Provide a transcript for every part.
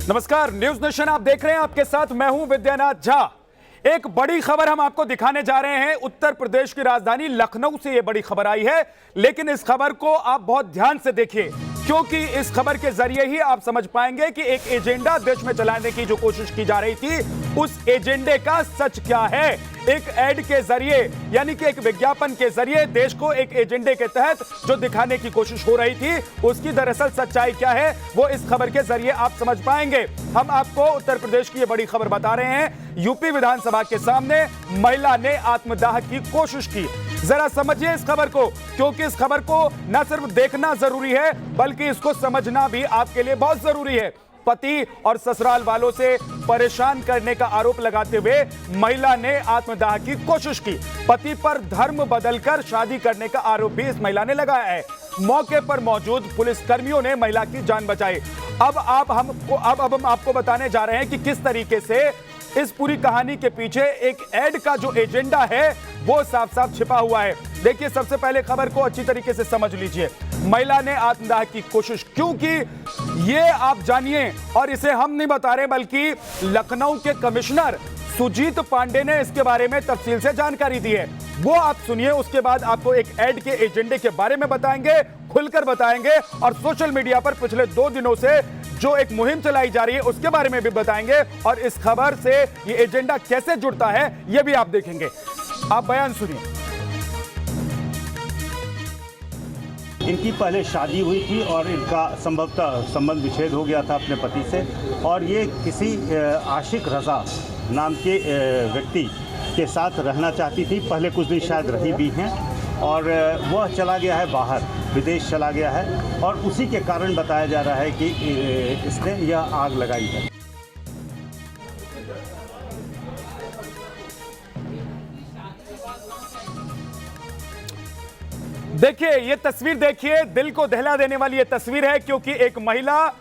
नमस्कार, news nation आप देख रहे हैं। आपके साथ मैं हूं विद्यानाथ झा। एक बड़ी खबर हम आपको दिखाने जा रहे हैं। उत्तर प्रदेश की राजधानी लखनऊ से यह बड़ी खबर आई है, लेकिन इस खबर को आप बहुत ध्यान से देखिए, क्योंकि इस खबर के जरिए ही आप समझ पाएंगे कि एक एजेंडा देश में चलाने की जो कोशिश की जा रही थी, उस एजेंडे का सच क्या है। एक एड के जरिए, यानी कि एक विज्ञापन के जरिए देश को एक एजेंडे के तहत जो दिखाने की कोशिश हो रही थी, उसकी दरअसल सच्चाई क्या है, वो इस खबर के जरिए आप समझ पाएंगे। हम आपको उत्तर प्रदेश की ये बड़ी खबर बता रहे हैं। यूपी विधानसभा के सामने महिला ने आत्मदाह की कोशिश की। जरा समझिए इस खबर को, क्योंकि इस खबर को न सिर्फ देखना जरूरी है, बल्कि इसको समझना भी आपके लिए बहुत जरूरी है। पति और ससुराल वालों से परेशान करने का आरोप लगाते हुए महिला ने आत्मदाह की कोशिश की। पति पर धर्म बदलकर शादी करने का आरोप भी इस महिला ने लगाया है। मौके पर मौजूद पुलिस कर्मियों ने महिला की जान बचाई। अब हम आपको बताने जा रहे हैं कि किस तरीके से इस पूरी कहानी के पीछे एक एड का जो एजेंडा है वो साफ साफ छिपा हुआ है। देखिए, सबसे पहले खबर को अच्छी तरीके से समझ लीजिए। महिला ने आत्मदाह की कोशिश क्यों की, ये आप जानिए। और इसे हम नहीं बता रहे, बल्कि लखनऊ के कमिश्नर सुजीत पांडे ने इसके बारे में तफसील से जानकारी दी है। वो आप सुनिए, उसके बाद आपको एक एड के एजेंडे के बारे में बताएंगे, खुलकर बताएंगे, और सोशल मीडिया पर पिछले 2 दिनों से जो एक मुहिम चलाई जा रही है उसके बारे में भी बताएंगे, और इस खबर से ये एजेंडा कैसे जुड़ता है ये भी आप देखेंगे। आप बयान सुनिए। इनकी पहले शादी हुई थी और इनका संभवतः संबंध विच्छेद हो गया था अपने पति से, और ये किसी आशिक रजा नाम के व्यक्ति के साथ रहना चाहती थी। पहले कुछ दिन शायद रही भी हैं, और वह चला गया है बाहर, विदेश चला गया है, और उसी के कारण बताया जा रहा है कि इसने यह आग लगाई है। देखिए, ये तस्वीर देखिए, दिल को दहला देने वाली ये तस्वीर है, क्योंकि एक महिला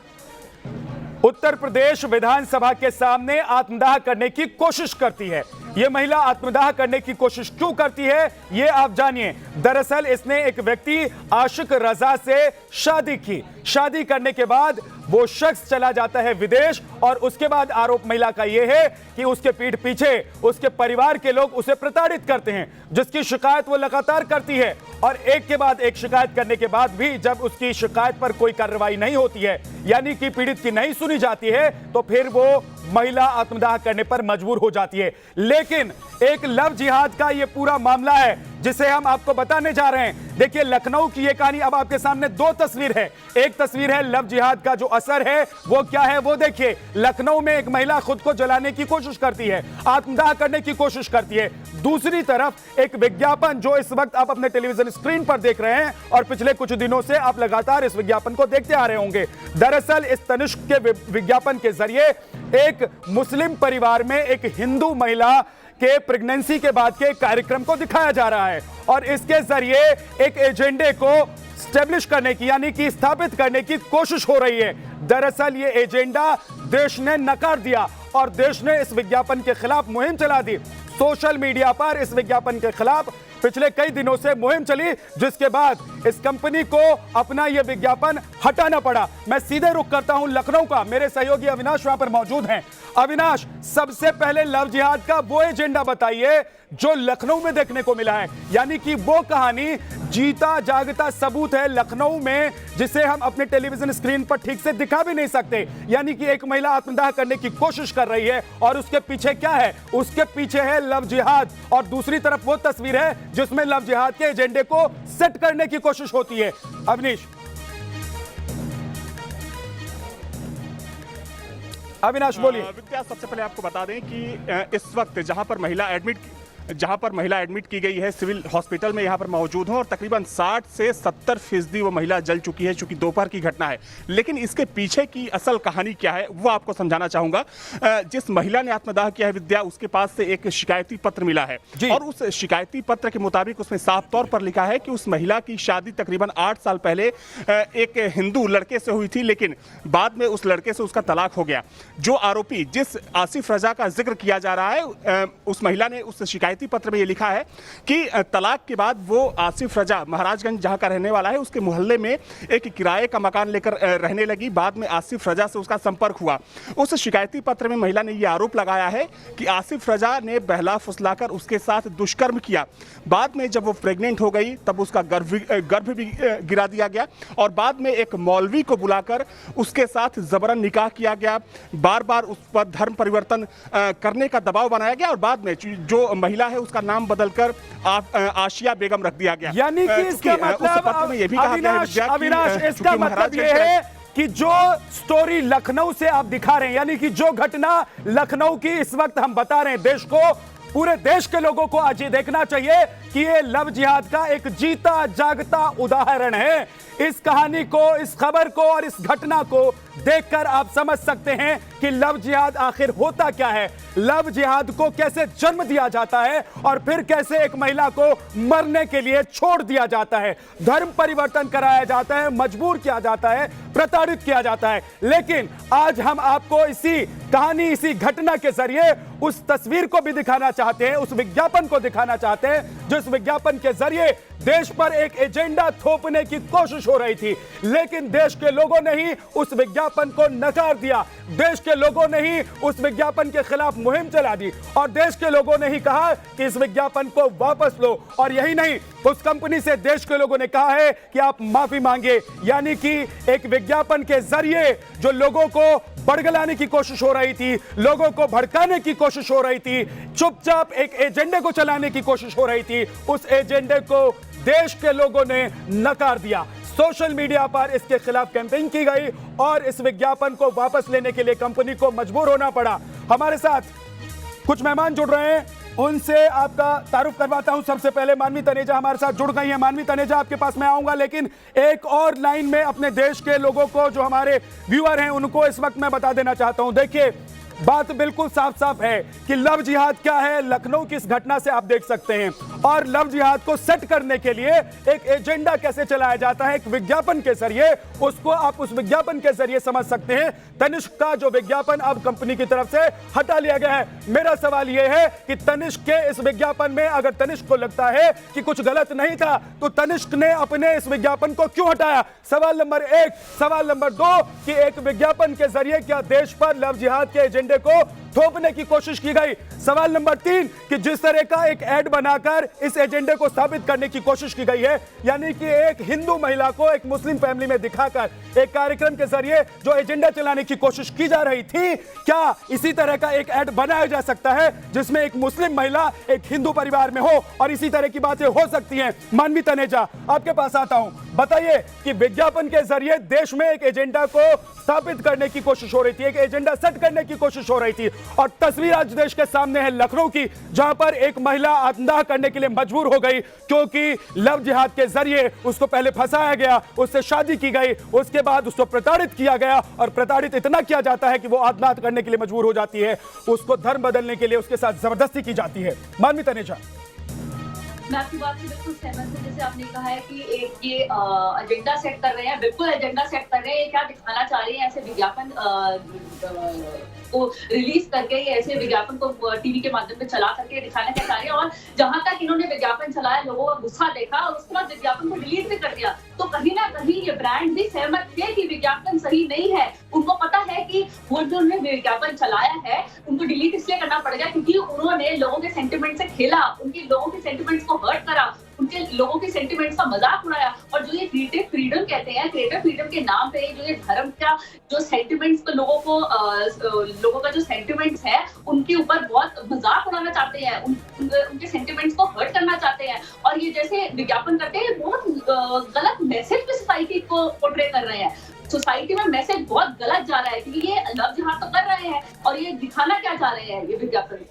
उत्तर प्रदेश विधानसभा के सामने आत्मदाह करने की कोशिश करती है। यह महिला आत्मदाह करने की कोशिश क्यों करती है, यह आप जानिए। दरअसल इसने एक व्यक्ति आशिक रजा से शादी की। शादी करने के बाद वो शख्स चला जाता है विदेश, और उसके बाद आरोप महिला का यह है कि उसके पीठ पीछे उसके परिवार के लोग उसे प्रताड़ित करते हैं, जिसकी शिकायत वो लगातार करती है। और एक के बाद एक शिकायत करने के बाद भी जब उसकी शिकायत पर कोई कार्रवाई नहीं होती है, यानी कि पीड़ित की नहीं सुनी जाती है, तो फिर वो महिला आत्मदाह करने पर मजबूर हो जाती है। लेकिन एक लव जिहाद का ये पूरा मामला है जिसे हम आपको बताने जा रहे हैं। देखिए, लखनऊ की ये कहानी। अब आपके सामने 2 तस्वीर है। एक तस्वीर है लव जिहाद का जो असर है वो क्या है वो देखिए। लखनऊ में एक महिला खुद को जलाने की कोशिश करती है, आत्मदाह करने की कोशिश करती है। दूसरी तरफ एक विज्ञापन जो इस वक्त आप अपने टेलीविजन स्क्रीन पर देख रहे हैं, और पिछले कुछ दिनों से आप लगातार इस विज्ञापन को देखते आ रहे होंगे। दरअसल इस तनिष्क के विज्ञापन के जरिए एक मुस्लिम परिवार में एक हिंदू महिला के प्रेगनेंसी के बाद के कार्यक्रम को दिखाया जा रहा है, और इसके जरिए एक एजेंडे को स्टैब्लिश करने की, यानी कि स्थापित करने की कोशिश हो रही है। दरअसल ये एजेंडा देश ने नकार दिया, और देश ने इस विज्ञापन के खिलाफ मुहिम चला दी। सोशल मीडिया पर इस विज्ञापन के खिलाफ पिछले कई दिनों से मुहिम चली, जिसके बाद इस कंपनी को अपना यह विज्ञापन हटाना पड़ा। मैं सीधे रुख करता हूं लखनऊ का। मेरे सहयोगी अविनाश वहां पर मौजूद हैं। अविनाश, सबसे पहले लव जिहाद का वो एजेंडा बताइए जो लखनऊ में देखने को मिला है, यानी कि वो कहानी जीता जागता सबूत है लखनऊ में, जिसे हम अपने टेलीविजन स्क्रीन पर ठीक से दिखा भी नहीं सकते। यानी कि एक महिला आत्मदाह करने की कोशिश कर रही है, और उसके पीछे क्या है? उसके पीछे है लव जिहाद, और दूसरी तरफ वो तस्वीर है जिसमें लव जिहाद के एजेंडे को सेट करने की कोशिश होती है। अविनाश बोलिए। विद्या, सबसे पहले आपको बता दें कि इस वक्त जहां पर महिला एडमिट की गई है सिविल हॉस्पिटल में, यहाँ पर मौजूद हूँ, और तकरीबन 60 से 70% वो महिला जल चुकी है, चूंकि दोपहर की घटना है। लेकिन इसके पीछे की असल कहानी क्या है वो आपको समझाना चाहूंगा। जिस महिला ने आत्मदाह किया है विद्या, उसके पास से एक शिकायती पत्र मिला है, और उस शिकायती पत्र के मुताबिक उसमें साफ तौर पर लिखा है कि उस महिला की शादी तकरीबन 8 साल पहले एक हिंदू लड़के से हुई थी, लेकिन बाद में उस लड़के से उसका तलाक हो गया। जो आरोपी, जिस आसिफ रजा का जिक्र किया जा रहा है, उस महिला ने उस शिकायती शिकायती पत्र में ये लिखा है कि तलाक के बाद वो आसिफ रजा महाराजगंज जहां का रहने वाला है, उसके मोहल्ले में एक किराए का मकान लेकर रहने लगी। बाद में आसिफ रजा से उसका संपर्क हुआ। उस शिकायती पत्र में महिला ने ये आरोप लगाया है कि आसिफ रजा ने बहला फुसलाकर उसके साथ दुष्कर्म किया। बाद में जब वो प्रेग्नेंट हो गई तब उसका गर्भ भी गिरा दिया गया और बाद में एक मौलवी को बुलाकर उसके साथ जबरन निकाह किया गया। बार बार उस पर धर्म परिवर्तन करने का दबाव बनाया गया और बाद में जो महिला है उसका नाम बदलकर आशिया बेगम रख दिया गया। यानी कि इसका मतलब अविनाश, इसका मतलब ये है कि जो स्टोरी लखनऊ से आप दिखा रहे हैं, यानी कि जो घटना लखनऊ की इस वक्त हम बता रहे हैं देश को, पूरे देश के लोगों को आज ये देखना चाहिए कि ये लव जिहाद का एक जीता जागता उदाहरण है। इस कहानी को, इस खबर को और इस घटना को देखकर आप समझ सकते हैं कि लव जिहाद आखिर होता क्या है, लव जिहाद को कैसे जन्म दिया जाता है और फिर कैसे एक महिला को मरने के लिए छोड़ दिया जाता है, धर्म परिवर्तन कराया जाता है, मजबूर किया जाता है, प्रताड़ित किया जाता है। लेकिन आज हम आपको इसी कहानी, इसी घटना के जरिए उस तस्वीर को भी दिखाना चाहते हैं, उस विज्ञापन को दिखाना चाहते हैं जो इस विज्ञापन के जरिए देश पर एक एजेंडा थोपने की कोशिश हो रही थी। लेकिन देश के लोगों ने ही उस विज्ञापन को नकार दिया, देश के लोगों ने ही उस विज्ञापन के खिलाफ मुहिम चला दी और देश के लोगों ने ही कहा कि इस विज्ञापन को वापस लो। और यही नहीं, उस कंपनी से देश के लोगों ने कहा है कि आप माफी मांगे। यानी कि एक विज्ञापन के जरिए जो लोगों को बड़गलाने की कोशिश हो रही थी, लोगों को भड़काने की कोशिश हो रही थी, चुपचाप एक एजेंडे को चलाने की कोशिश हो रही थी, उस एजेंडे को देश के लोगों ने नकार दिया। सोशल मीडिया पर इसके खिलाफ कैंपेन की गई और इस विज्ञापन को वापस लेने के लिए कंपनी को मजबूर होना पड़ा। हमारे साथ कुछ मेहमान जुड़ रहे हैं, उनसे आपका तारुफ करवाता हूं। सबसे पहले मानवी तनेजा हमारे साथ जुड़ गई हैं। मानवी तनेजा, आपके पास मैं आऊंगा, लेकिन एक और लाइन में अपने देश के लोगों को, जो हमारे व्यूअर हैं, उनको इस वक्त मैं बता देना चाहता हूं। देखिए, बात बिल्कुल साफ साफ है कि लव जिहाद क्या है, लखनऊ की इस घटना से आप देख सकते हैं। और लव जिहाद को सेट करने के लिए एक एजेंडा कैसे चलाया जाता है, एक विज्ञापन के जरिए, उसको आप उस विज्ञापन के जरिए समझ सकते हैं। तनिष्क का जो विज्ञापन अब कंपनी की तरफ से हटा लिया गया है। मेरा सवाल यह है कि तनिष्क के इस विज्ञापन में अगर तनिष्क को लगता है कि कुछ गलत नहीं था, तो तनिष्क ने अपने इस विज्ञापन को क्यों हटाया? सवाल नंबर एक। सवाल नंबर दो कि एक विज्ञापन के जरिए क्या देश पर लव जिहाद के एजेंडे को थोपने की कोशिश की गई? सवाल नंबर तीन कि जिस तरह का एक एड बनाकर इस एजेंडे को साबित करने की कोशिश की गई है, यानी कि एक हिंदू महिला को एक मुस्लिम फैमिली में दिखाकर एक कार्यक्रम के जरिए जो एजेंडा चलाने की कोशिश की जा रही थी, क्या इसी तरह का एक एड बनाया जा सकता है जिसमें एक मुस्लिम महिला एक हिंदू परिवार में हो और इसी तरह की बातें हो सकती हैं? मानवी तनेजा, आपके पास आता हूं, बताइए कि विज्ञापन के जरिए देश में एक एजेंडा को स्थापित करने की कोशिश हो रही थी, एक एजेंडा सेट करने की कोशिश हो रही थी, और तस्वीर आज देश के सामने है लखनऊ की, जहां पर एक महिला आत्मदाह करने के लिए मजबूर हो गई क्योंकि लव जिहाद के जरिए उसको पहले फंसाया गया, उससे शादी की गई, उसके बाद उसको प्रताड़ित किया गया और प्रताड़ित इतना किया जाता है कि वो आत्मदाह करने के लिए मजबूर हो जाती है, उसको धर्म बदलने के लिए उसके साथ जबरदस्ती की जाती है। मानवी तनेजा, मैं आपकी बात से बिल्कुल सहमत हूँ। जैसे आपने कहा है कि एक ये एजेंडा सेट कर रहे हैं, बिल्कुल एजेंडा सेट कर रहे हैं। क्या दिखाना चाह रहे हैं? ऐसे विज्ञापन को रिलीज करके, ऐसे विज्ञापन को टीवी के माध्यम पे चला करके दिखाना क्या चाह रहे हैं। और जहां तक इन्होंने विज्ञापन चलाया, लोगों का गुस्सा देखा और उसके बाद विज्ञापन को डिलीट भी कर दिया, तो कहीं ना कहीं ये ब्रांड भी सहमत थे कि विज्ञापन सही नहीं है। उनको पता है कि वो जो उन्होंने विज्ञापन चलाया है उनको डिलीट इसलिए करना पड़ेगा क्योंकि उन्होंने लोगों के सेंटिमेंट से खेला, उनके लोगों के सेंटिमेंट्स को हर्ट करा, उनके लोगों के सेंटिमेंट्स का मजाक उड़ाया। और जो ये क्रिएटिव फ्रीडम कहते हैं, क्रिएटिव फ्रीडम के नाम पे जो ये धर्म का जो सेंटिमेंट्स को लोगों का जो सेंटिमेंट्स है उनके ऊपर बहुत मजाक उड़ाना चाहते हैं, उनके सेंटिमेंट्स को हर्ट करना चाहते हैं। और ये जैसे विज्ञापन करते हैं, बहुत गलत मैसेज पे सोसाइटी को पोर्ट्रे कर रहे हैं। सोसाइटी में मैसेज बहुत गलत जा रहा है क्योंकि ये लव जिहाद तो कर रहे हैं और ये दिखाना क्या चाह रहे हैं ये विज्ञापन।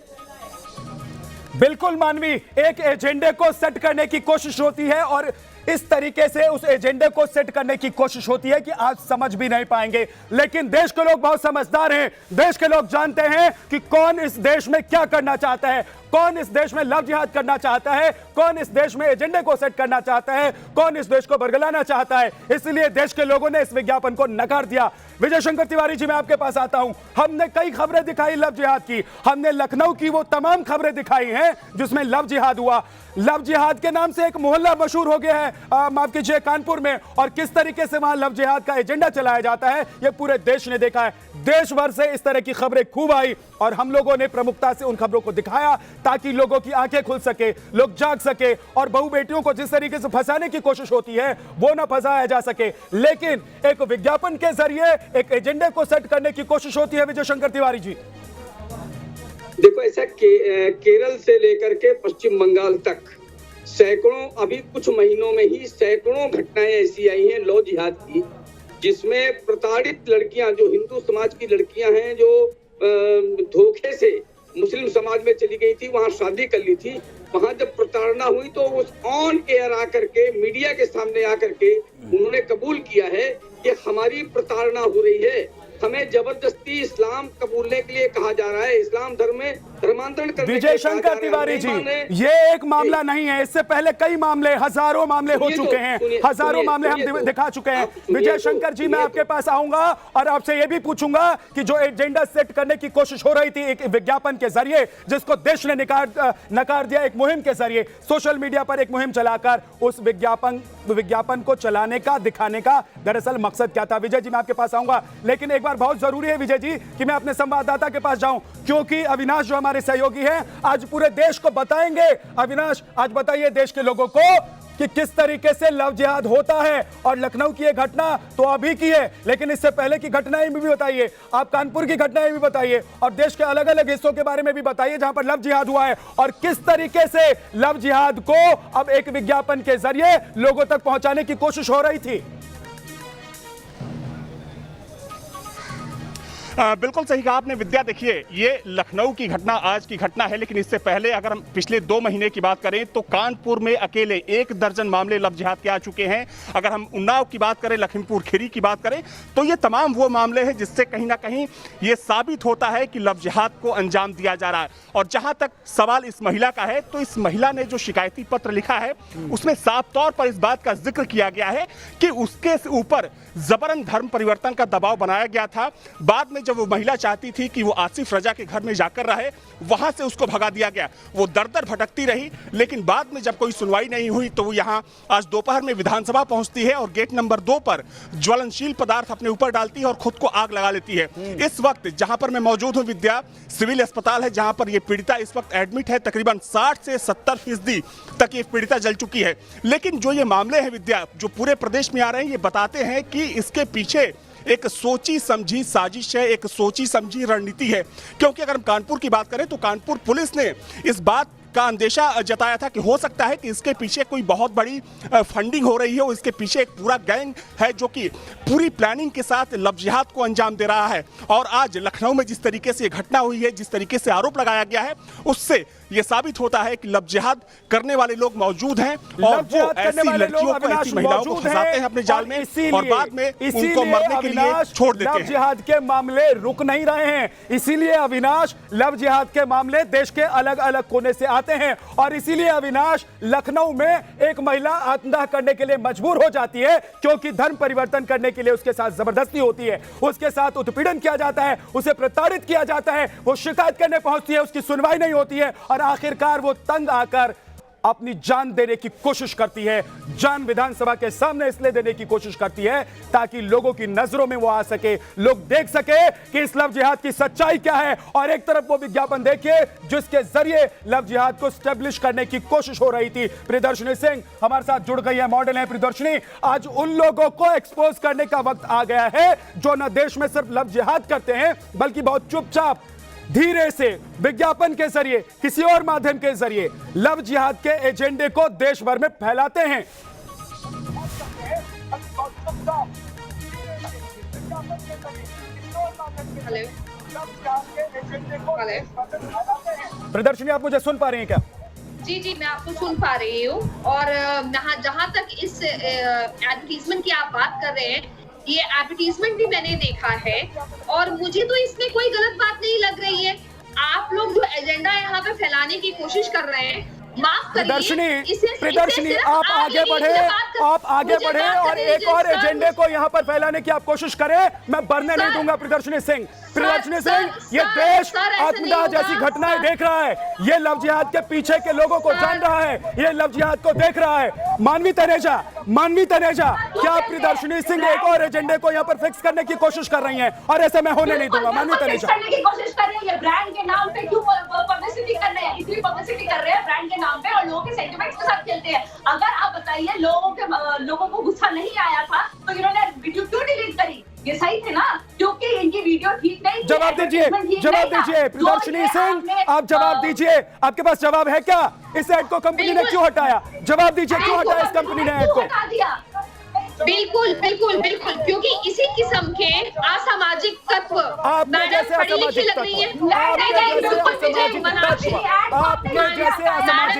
बिल्कुल मानवी, एक एजेंडे को सेट करने की कोशिश होती है और इस तरीके से उस एजेंडे को सेट करने की कोशिश होती है कि आज समझ भी नहीं पाएंगे। लेकिन देश के लोग बहुत समझदार हैं, देश के लोग जानते हैं कि कौन इस देश में क्या करना चाहता है। कौन इस देश में लव जिहाद करना चाहता है, कौन इस देश में एजेंडे को सेट करना चाहता है, कौन इस देश को बरगलाना चाहता है। इसलिए देश के लोगों ने इस विज्ञापन को नकार दिया। विजय शंकर तिवारी जी, मैं आपके पास आता हूं। हमने कई खबरें दिखाई लव जिहाद की, हमने लखनऊ की वो तमाम खबरें दिखाई हैं जिसमें लव जिहाद हुआ। लव जिहाद के नाम से एक मोहल्ला मशहूर हो गया है, माफ कीजिए, कानपुर में, और किस तरीके से वहां लव जिहाद का एजेंडा चलाया जाता है ये पूरे देश ने देखा है। देश भर से इस तरह की खबरें खूब आई और हम लोगों ने प्रमुखता से उन खबरों को दिखाया ताकि लोगों की आंखें खुल सके, लोग जाग सके और बहू बेटियों को जिस तरीके से फंसाने की कोशिश होती है वो ना फंसाया जा सके। लेकिन एक विज्ञापन के जरिए एक एजेंडे को सेट करने की कोशिश होती है। विजय शंकर तिवारी जी, देखो, ऐसा केरल से लेकर के पश्चिम बंगाल तक सैकड़ों, अभी कुछ महीनों में ही सैकड़ों घटनाएं ऐसी आई हैं लव जिहाद की, जिसमें प्रताड़ित लड़कियां, जो हिंदू समाज की लड़कियां हैं, जो धोखे से मुस्लिम समाज में चली गई थी, वहां शादी कर ली थी, वहां जब प्रताड़ना हुई तो उस ऑन एयर आकर के, मीडिया के सामने आकर के उन्होंने कबूल किया है कि हमारी प्रताड़ना हो रही है, हमें जबरदस्ती इस्लाम कबूलने के लिए कहा जा रहा है, इस्लाम धर्म में धर्मांतरण करने। विजय शंकर तिवारी जी, ये एक मामला नहीं है, इससे पहले कई मामले, हजारों मामले हो चुके हैं, हजारों मामले हम दिखा चुके हैं। विजय शंकर जी, मैं आपके पास आऊंगा और आपसे ये भी पूछूंगा कि जो एजेंडा सेट करने की कोशिश हो रही थी एक विज्ञापन के जरिए, जिसको देश ने नकार दिया, एक मुहिम के जरिए, सोशल मीडिया पर एक मुहिम चलाकर, उस विज्ञापन को चलाने का, दिखाने का दरअसल मकसद क्या था? विजय जी, मैं आपके पास आऊंगा, लेकिन एक बार बहुत जरूरी है विजय जी कि मैं अपने संवाददाता के पास जाऊं, क्योंकि अविनाश जो हमारे सहयोगी हैं आज पूरे देश को बताएंगे। अविनाश, आज बताइए देश के लोगों को कि किस तरीके से लव जिहाद होता है। और लखनऊ की ये घटना तो अभी की है, लेकिन इससे पहले की घटनाएं भी बताइए, आप कानपुर की घटनाएं भी बताइए और देश के अलग अलग हिस्सों के बारे में भी बताइए जहां पर लव जिहाद हुआ है और किस तरीके से लव जिहाद को अब एक विज्ञापन के जरिए लोगों तक पहुंचाने की कोशिश हो रही थी। बिल्कुल सही कहा आपने विद्या। देखिए, ये लखनऊ की घटना आज की घटना है, लेकिन इससे पहले अगर हम पिछले 2 महीने की बात करें तो कानपुर में अकेले 1 दर्जन मामले लव जिहाद के आ चुके हैं। अगर हम उन्नाव की बात करें, लखीमपुर खीरी की बात करें, तो ये तमाम वो मामले हैं जिससे कहीं ना कहीं ये साबित होता है कि लव जिहाद को अंजाम दिया जा रहा है। और जहां तक सवाल इस महिला का है, तो इस महिला ने जो शिकायती पत्र लिखा है उसमें साफ तौर पर इस बात का जिक्र किया गया है कि उसके ऊपर जबरन धर्म परिवर्तन का दबाव बनाया गया था। बाद में जब वो महिला चाहती थी कि वो आसिफ रजा के घर में जाकर रहे, वहां से उसको भगा दिया गया। वो दर-दर भटकती रही, लेकिन बाद में जब कोई सुनवाई नहीं हुई तो वो यहाँ आज दोपहर में विधानसभा पहुंचती है और गेट नंबर 2 पर ज्वलनशील पदार्थ अपने ऊपर डालती है और खुद को आग लगा लेती है। इस वक्त जहां पर मैं मौजूद हूं विद्या, सिविल अस्पताल है जहां पर ये पीड़िता इस वक्त एडमिट है। तकरीबन 60 से 70% तक ये पीड़िता जल चुकी है। लेकिन जो ये मामले हैं विद्या, जो पूरे प्रदेश में आ रहे हैं, ये बताते हैं कि इसके पीछे एक सोची समझी साजिश है, एक सोची समझी रणनीति है। क्योंकि अगर हम कानपुर की बात करें तो कानपुर पुलिस ने इस बात का अंदेशा जताया था कि हो सकता है कि इसके पीछे कोई बहुत बड़ी फंडिंग हो रही है और इसके पीछे एक पूरा गैंग है जो कि पूरी प्लानिंग के साथ लव जिहाद को अंजाम दे रहा है। और आज लखनऊ में जिस तरीके से ये घटना हुई है, जिस तरीके से आरोप लगाया गया है, उससे ये साबित होता है कि लव जिहाद करने वाले लोग मौजूद हैं और वो ऐसी लड़कियों को, ऐसी महिलाओं को फंसाते हैं अपने जाल में और बाद में उनको मरने के लिए छोड़ देते हैं। लव जिहाद के मामले रुक नहीं रहे हैं, इसीलिए अविनाश लव जिहाद के मामले देश के अलग अलग कोने से आते हैं और इसीलिए अविनाश लखनऊ में एक महिला आत्मदाह करने के लिए मजबूर हो जाती है क्योंकि धर्म परिवर्तन करने के लिए उसके साथ जबरदस्ती होती है, उसके साथ उत्पीड़न किया जाता है, उसे प्रताड़ित किया जाता है, वो शिकायत करने पहुंचती है, उसकी सुनवाई नहीं होती है और आखिरकार वो तंग आकर अपनी जान देने की कोशिश करती है। जान विधानसभा के सामने इसलिए देने की कोशिश करती है ताकि लोगों की नजरों में वो आ सके, लोग देख सके कि इस लव जिहाद की सच्चाई क्या है। और एक तरफ वो विज्ञापन देखिए जिसके जरिए लव जिहाद को स्टैब्लिश करने की कोशिश हो रही थी। प्रियदर्शनी सिंह हमारे साथ जुड़ गई है, मॉडल है प्रियदर्शनी। आज उन लोगों को एक्सपोज करने का वक्त आ गया है जो न देश में सिर्फ लव जिहाद करते हैं बल्कि बहुत चुपचाप धीरे से विज्ञापन के जरिए, किसी और माध्यम के जरिए लव जिहाद के एजेंडे को देश भर में फैलाते हैं। प्रदर्शनी, आप मुझे सुन पा रही हैं क्या? जी, मैं आपको सुन पा रही हूँ। और जहाँ तक इस एडवर्टीजमेंट की आप बात कर रहे हैं, ये एडवर्टीजमेंट भी मैंने देखा है और मुझे तो इसमें कोई गलत बात नहीं लग रही है। आप लोग जो एजेंडा यहाँ पे फैलाने की कोशिश कर रहे हैं, माफ करिए, प्रदर्शनी आप आगे बढ़े, आप आगे बढ़े और एक और एजेंडे को यहाँ पर फैलाने की आप कोशिश करें, मैं बढ़ने नहीं दूंगा। प्रदर्शनी सिंह, ये देश आत्मदाह जैसी घटनाएं देख रहा है, ये लव जिहाद के पीछे के लोगों को जान रहा है, ये लव जिहाद को देख रहा है। मानवी तनेजा, क्या प्रदर्शनी सिंह एक और एजेंडे को यहाँ पर फिक्स करने की कोशिश कर रही हैं? और ऐसे मैं होने नहीं दूंगा। मानवी तनेजा करने की कोशिश कर रही है, ब्रांड के नाम पे क्यों पब्लिसिटी कर रहे हैं, इतनी पब्लिसिटी कर रहे हैं ब्रांड के नाम पे और लोगों के सेंटिमेंट्स के साथ खेलते हैं। अगर आप बताइए लोगों को गुस्सा नहीं आया था तो इन्होंने वीडियो क्यों डिलीट करी? ये सही थे ना, क्योंकि इनकी वीडियो ठीक नहीं थी। जवाब दीजिए प्रदर्शनी सिंह, आप जवाब दीजिए, आपके पास जवाब है क्या? इस ऐड को कंपनी ने क्यों हटाया? जवाब दीजिए, क्यों हटाया इस कंपनी ने ऐड को? हटा दिया। बिल्कुल, क्योंकि इसी किस्म के असामाजिक तत्व आपके जैसे असामाजिक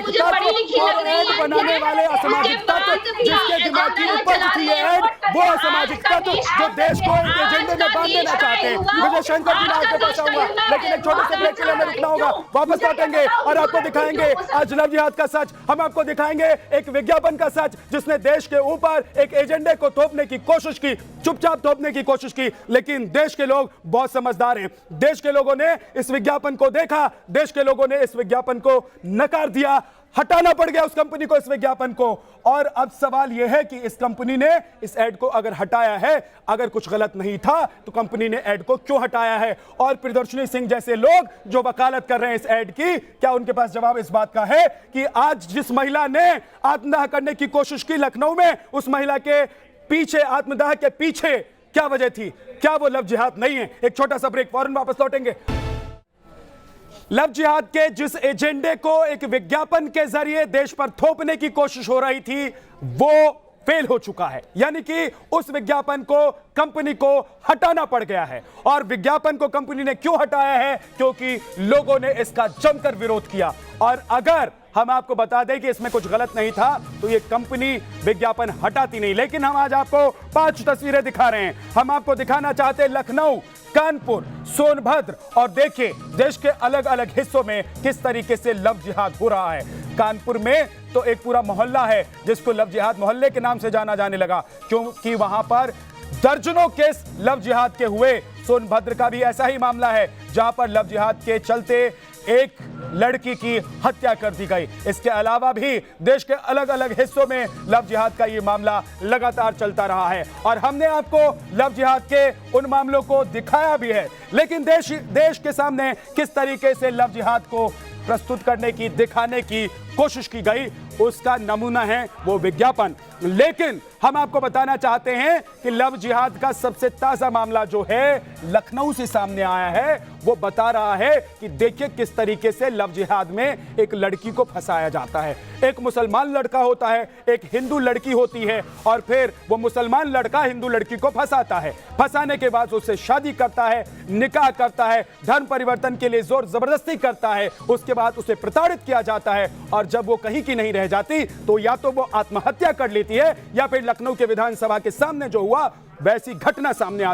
तत्व और ऐड बनाने वाले असामाजिक तत्व, जिसके दिमाग की उपज थी ये ऐड, वो असामाजिक तत्व जो देश को एक एजेंडे में बांध देना चाहते हैं। मुझे शंकर जी आपके पास आऊंगा, लेकिन एक छोटे से ब्रेक के लिए हमें रुकना होगा। वापस लौटेंगे और आपको दिखाएंगे आज लव जिहाद का सच। हम आपको दिखाएंगे एक विज्ञापन का सच जिसने देश के ऊपर एक एजेंडे को थोपने की कोशिश की, चुपचाप थोपने की कोशिश की, लेकिन देश के लोग बहुत समझदार हैं। देश के लोगों ने इस विज्ञापन को देखा, देश के लोगों ने इस विज्ञापन को नकार दिया, हटाना पड़ गया उस कंपनी को, इस विज्ञापन को। और अब सवाल यह है कि इस कंपनी ने इस ऐड को अगर हटाया है, अगर कुछ गलत नहीं था तो कंपनी ने ऐड को क्यों हटाया है? और प्रदर्शनी सिंह जैसे लोग जो वकालत कर रहे हैं इस ऐड की, क्या उनके पास जवाब इस बात का है कि आज जिस महिला ने आत्मदाह करने की कोशिश की लखनऊ में, उस महिला के पीछे, आत्मदाह के पीछे क्या वजह थी? क्या वो लव जिहाद नहीं है? एक छोटा सा ब्रेक, फौरन वापस लौटेंगे। लव जिहाद के जिस एजेंडे को एक विज्ञापन के जरिए देश पर थोपने की कोशिश हो रही थी, वो फेल हो चुका है। यानी कि उस विज्ञापन को कंपनी को हटाना पड़ गया है। और विज्ञापन को कंपनी ने क्यों हटाया है? क्योंकि लोगों ने इसका जमकर विरोध किया। और अगर हम आपको बता दें कि इसमें कुछ गलत नहीं था तो ये कंपनी विज्ञापन हटाती नहीं। लेकिन हम आज आपको 5 तस्वीरें दिखा रहे हैं। हम आपको दिखाना चाहते हैं लखनऊ, कानपुर, सोनभद्र, और देखिए देश के अलग अलग हिस्सों में किस तरीके से लव जिहाद हो रहा है। कानपुर में तो एक पूरा मोहल्ला है जिसको लव जिहाद मोहल्ले के नाम से जाना जाने लगा, क्योंकि वहां पर दर्जनों केस लव जिहाद के हुए। सोनभद्र का भी ऐसा ही मामला है जहां पर लव जिहाद के चलते एक लड़की की हत्या कर दी गई। इसके अलावा भी देश के अलग अलग हिस्सों में लव जिहाद का ये मामला लगातार चलता रहा है और हमने आपको लव जिहाद के उन मामलों को दिखाया भी है। लेकिन देश के सामने किस तरीके से लव जिहाद को प्रस्तुत करने की, दिखाने की कोशिश की गई, उसका नमूना है वो विज्ञापन। लेकिन हम आपको बताना चाहते हैं कि लव जिहाद का सबसे ताजा मामला जो है लखनऊ से सामने आया है, वो बता रहा है कि देखिए किस तरीके से लव जिहाद में एक लड़की को फंसाया जाता है। एक मुसलमान लड़का होता है, एक हिंदू लड़की होती है, और फिर वो मुसलमान लड़का हिंदू लड़की को फंसाता है। फंसाने के बाद उससे शादी करता है, निकाह करता है, धर्म परिवर्तन के लिए जोर जबरदस्ती करता है, उसके बाद उसे प्रताड़ित किया जाता है, और जब वो कहीं की नहीं रह जाती तो या तो वो आत्महत्या कर लेती है या फिर लखनऊ के विधानसभा के सामने जो हुआ वैसी घटना सामने आती है।